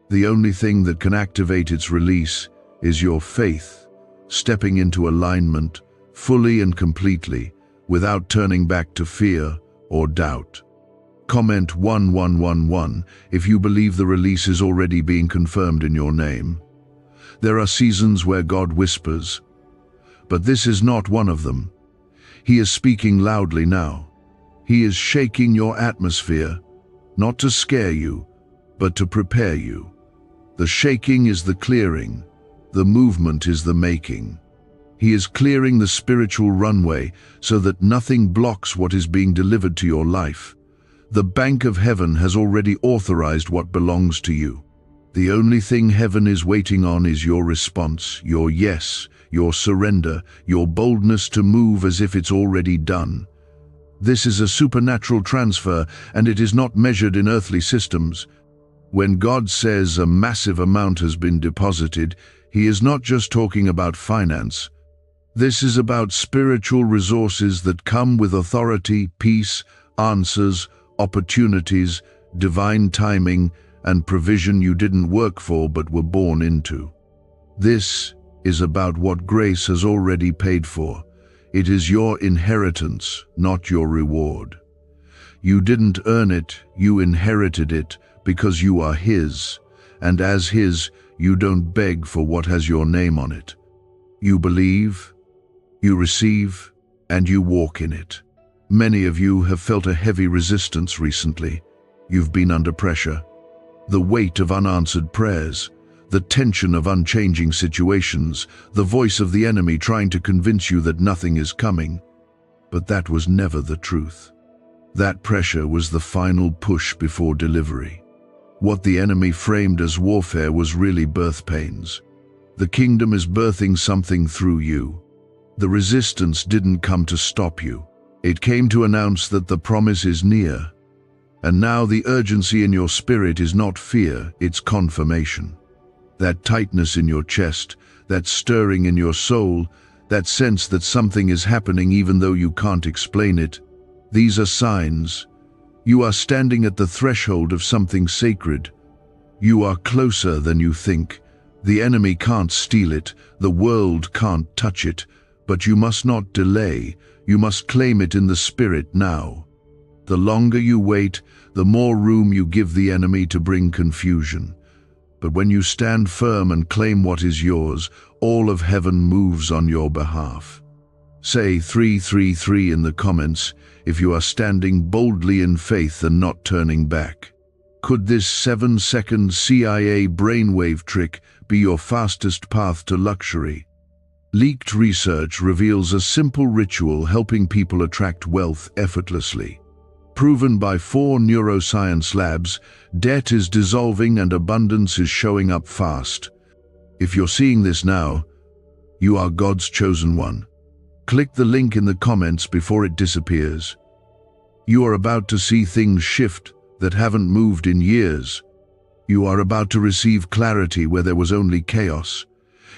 Speaker 1: The only thing that can activate its release is your faith, stepping into alignment, fully and completely, without turning back to fear or doubt. Comment 1111 if you believe the release is already being confirmed in your name. There are seasons where God whispers, but this is not one of them. He is speaking loudly now. He is shaking your atmosphere, not to scare you, but to prepare you. The shaking is the clearing, the movement is the making. He is clearing the spiritual runway so that nothing blocks what is being delivered to your life. The bank of heaven has already authorized what belongs to you. The only thing heaven is waiting on is your response, your yes, your surrender, your boldness to move as if it's already done. This is a supernatural transfer, and it is not measured in earthly systems. When God says a massive amount has been deposited, He is not just talking about finance. This is about spiritual resources that come with authority, peace, answers, opportunities, divine timing, and provision you didn't work for but were born into. This is about what grace has already paid for. It is your inheritance, not your reward. You didn't earn it, you inherited it because you are His, and as His, you don't beg for what has your name on it. You believe, you receive, and you walk in it. Many of you have felt a heavy resistance recently. You've been under pressure. The weight of unanswered prayers, the tension of unchanging situations, the voice of the enemy trying to convince you that nothing is coming. But that was never the truth. That pressure was the final push before delivery. What the enemy framed as warfare was really birth pains. The kingdom is birthing something through you. The resistance didn't come to stop you. It came to announce that the promise is near. And now the urgency in your spirit is not fear, it's confirmation. That tightness in your chest, that stirring in your soul, that sense that something is happening even though you can't explain it. These are signs. You are standing at the threshold of something sacred. You are closer than you think. The enemy can't steal it, the world can't touch it, but you must not delay. You must claim it in the spirit now. The longer you wait, the more room you give the enemy to bring confusion. But when you stand firm and claim what is yours, all of heaven moves on your behalf. Say 333 in the comments if you are standing boldly in faith and not turning back. Could this 7-second CIA brainwave trick be your fastest path to luxury? Leaked research reveals a simple ritual helping people attract wealth effortlessly. Proven by 4 neuroscience labs, debt is dissolving and abundance is showing up fast. If you're seeing this now, you are God's chosen one. Click the link in the comments before it disappears. You are about to see things shift that haven't moved in years. You are about to receive clarity where there was only chaos.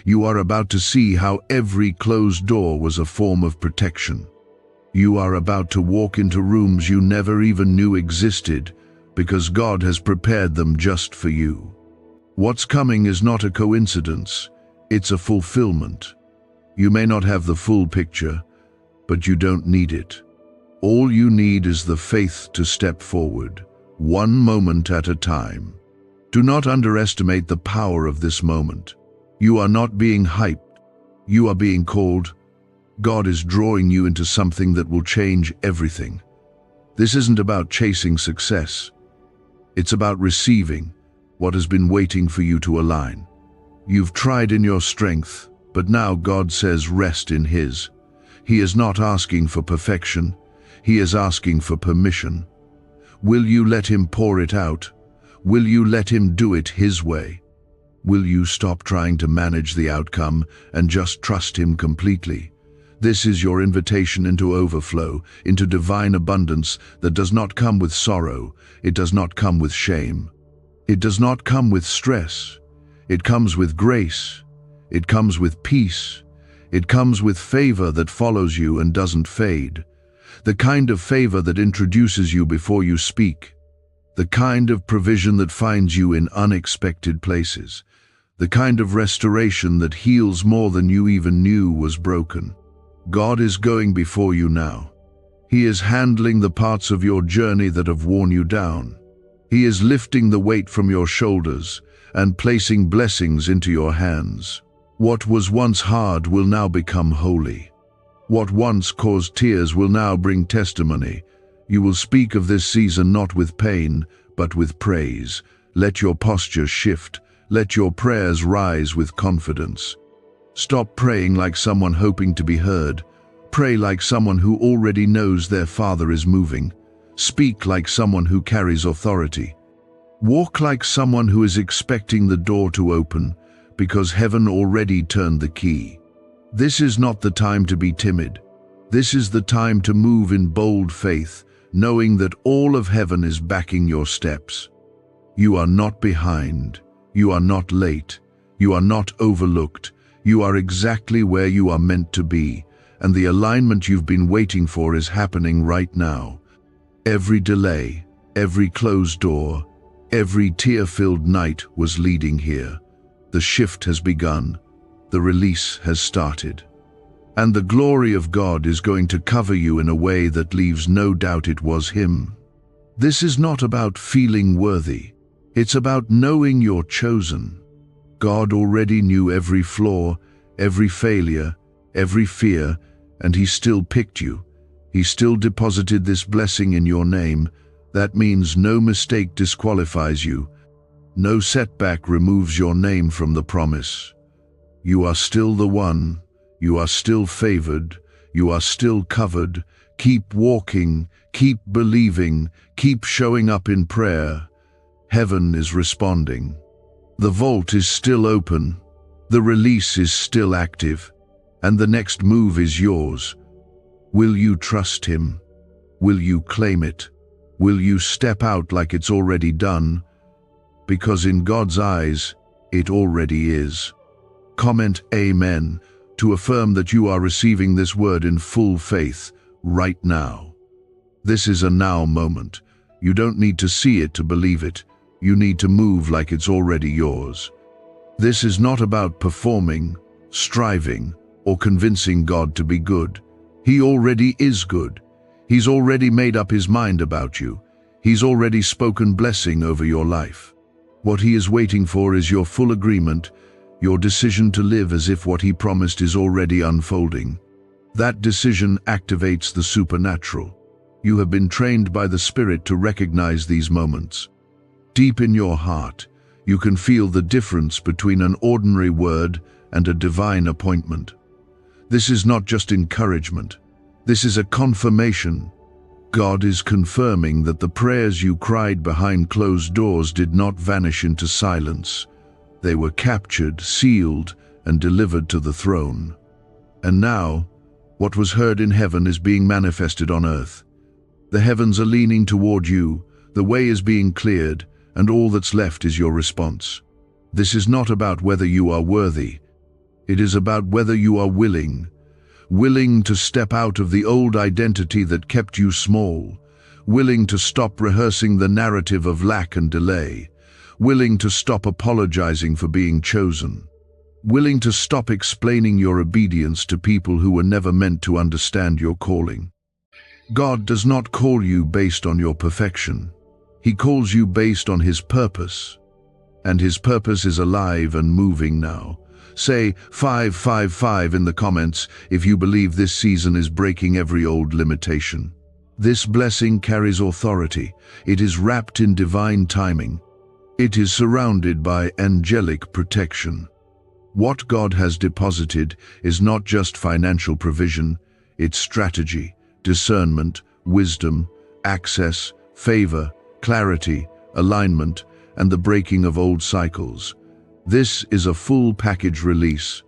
Speaker 1: You are about to see how every closed door was a form of protection. You are about to walk into rooms you never even knew existed because God has prepared them just for you. What's coming is not a coincidence, it's a fulfillment. You may not have the full picture, but you don't need it. All you need is the faith to step forward, one moment at a time. Do not underestimate the power of this moment. You are not being hyped, you are being called. God is drawing you into something that will change everything. This isn't about chasing success. It's about receiving what has been waiting for you to align. You've tried in your strength, but now God says rest in His. He is not asking for perfection, He is asking for permission. Will you let Him pour it out? Will you let Him do it His way? Will you stop trying to manage the outcome and just trust Him completely? This is your invitation into overflow, into divine abundance that does not come with sorrow, it does not come with shame. It does not come with stress. It comes with grace. It comes with peace. It comes with favor that follows you and doesn't fade. the kind of favor that introduces you before you speak, the kind of provision that finds you in unexpected places, the kind of restoration that heals more than you even knew was broken. God is going before you now. He is handling the parts of your journey that have worn you down. He is lifting the weight from your shoulders and placing blessings into your hands. What was once hard will now become holy. What once caused tears will now bring testimony. You will speak of this season not with pain, but with praise. Let your posture shift. Let your prayers rise with confidence. Stop praying like someone hoping to be heard. Pray like someone who already knows their Father is moving. Speak like someone who carries authority. Walk like someone who is expecting the door to open, because heaven already turned the key. This is not the time to be timid. This is the time to move in bold faith, knowing that all of heaven is backing your steps. You are not behind. You are not late. You are not overlooked. You are exactly where you are meant to be, and the alignment you've been waiting for is happening right now. Every delay, every closed door, every tear-filled night was leading here. The shift has begun. The release has started. And the glory of God is going to cover you in a way that leaves no doubt it was Him. This is not about feeling worthy. It's about knowing you're chosen. God already knew every flaw, every failure, every fear, and He still picked you. He still deposited this blessing in your name. That means no mistake disqualifies you. No setback removes your name from the promise. You are still the one. You are still favored. You are still covered. Keep walking. Keep believing. Keep showing up in prayer. Heaven is responding. The vault is still open. The release is still active. And the next move is yours. Will you trust Him? Will you claim it? Will you step out like it's already done? Because in God's eyes, it already is. Comment Amen to affirm that you are receiving this word in full faith right now. This is a now moment. You don't need to see it to believe it. You need to move like it's already yours. This is not about performing, striving, or convincing God to be good. He already is good. He's already made up His mind about you. He's already spoken blessing over your life. What He is waiting for is your full agreement, your decision to live as if what He promised is already unfolding. That decision activates the supernatural. You have been trained by the Spirit to recognize these moments. Deep in your heart, you can feel the difference between an ordinary word and a divine appointment. This is not just encouragement. This is a confirmation. God is confirming that the prayers you cried behind closed doors did not vanish into silence. They were captured, sealed, and delivered to the throne. And now, what was heard in heaven is being manifested on earth. The heavens are leaning toward you, the way is being cleared, and all that's left is your response. This is not about whether you are worthy. It is about whether you are willing to step out of the old identity that kept you small, willing to stop rehearsing the narrative of lack and delay, willing to stop apologizing for being chosen, willing to stop explaining your obedience to people who were never meant to understand your calling. God does not call you based on your perfection. He calls you based on His purpose. And His purpose is alive and moving now. Say 555 in the comments if you believe this season is breaking every old limitation. This blessing carries authority. It is wrapped in divine timing. It is surrounded by angelic protection. What God has deposited is not just financial provision, it's strategy, discernment, wisdom, access, favor, clarity, alignment, and the breaking of old cycles. This is a full package release.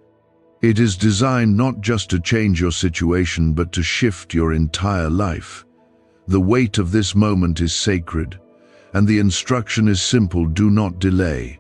Speaker 1: It is designed not just to change your situation, but to shift your entire life. The weight of this moment is sacred, and the instruction is simple: do not delay.